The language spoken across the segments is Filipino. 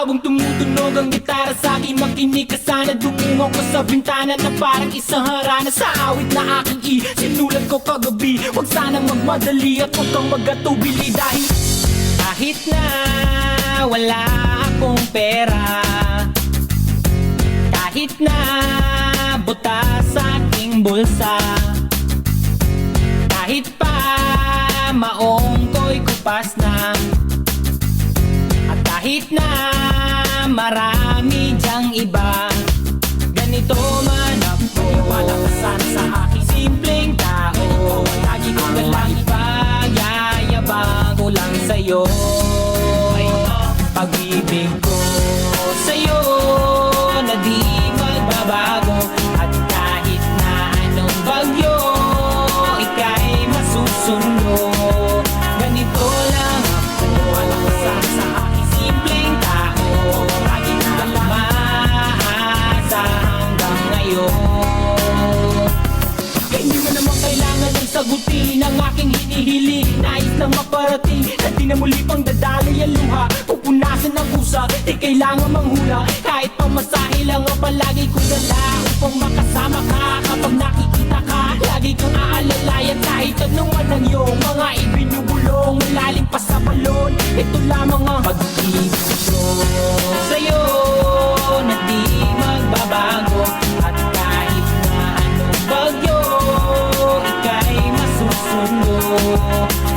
Habang tumutunog ang gitara sa akin, makinig ka sana. Dumungaw ko sa bintana na parang isang harana. Sa awit na aking sinulat ko kagabi, huwag sanang magmadali at huwag kang magatubili. Dahil kahit na wala akong pera, kahit na butas sa aking bulsa, kahit pa maong ko'y kupas na, at kahit na marami dyang iba, ganito man ako. Wala ka sana sa aking simpleng tao. Lagi ko galang ipag-yayabang ko lang sa'yo. Pag-ibig ko sa'yo na di magbabago, at kahit na anong bagyo ika'y masusundo. Ganito lang ako. Wala ka sana sa aking simpleng tao. Lagi ko galang umaasa hanggang ngayon. Kaya hindi mo naman kailangan ng sagutin ang aking hinihiling. Nais lang maparating na di na muli pang dadalay ang luha. Pupunasan ng pusa, di kailangan manghula. Kahit pamasahe lang ang palagi ko dala upang makasama ka. Kapag nakikita ka, lagi kang aalalayan. Kahit anuman ang iyong mga ibinubulong, malalim pa sa balon, ito lamang ang pag-ibig ko sa'yo na di magbabago. At kahit na anong bagyo ika'y masusundo.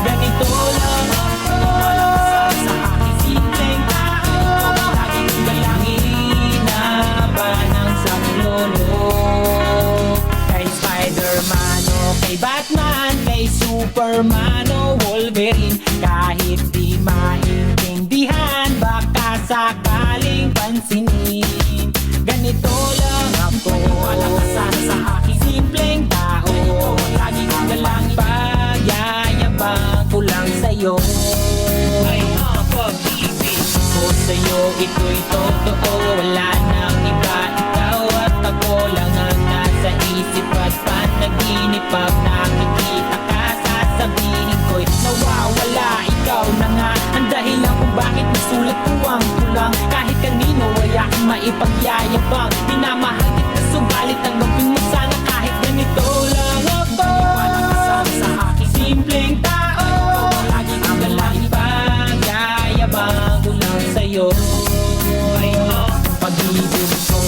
Ganito lang ako. Wala ka sa aking simpleng tao. Lagi kong galangin na ba ng saklolo. Kay Spider-Man o kay Batman, kay Superman o Wolverine, kahit di maintindihan, baka sakaling pansinin. Ganito lang ako. Wala ka sana sa aking simpleng tao. Lagi kong galangin pag-yayabang ko lang sa'yo. Ay, pag-ibig ko sa'yo, ito'y totoo. Wala nang iba, ikaw at ako lang ang nasa isip at panaginip. Pag nakikita ka, sasabihin ko'y nawawala. Ikaw na nga ang dahilan kung bakit nasulat ko ang kulang. Kahit kanino ay aking maipagyayabang. Minamahal kita subalit ang gawin mo sana kahit ganito lang ako. Wala ka sana sa aking simpleng tao. Lagi kang galang ipagyayabang ko lang sa'yo. Pag-ibig ko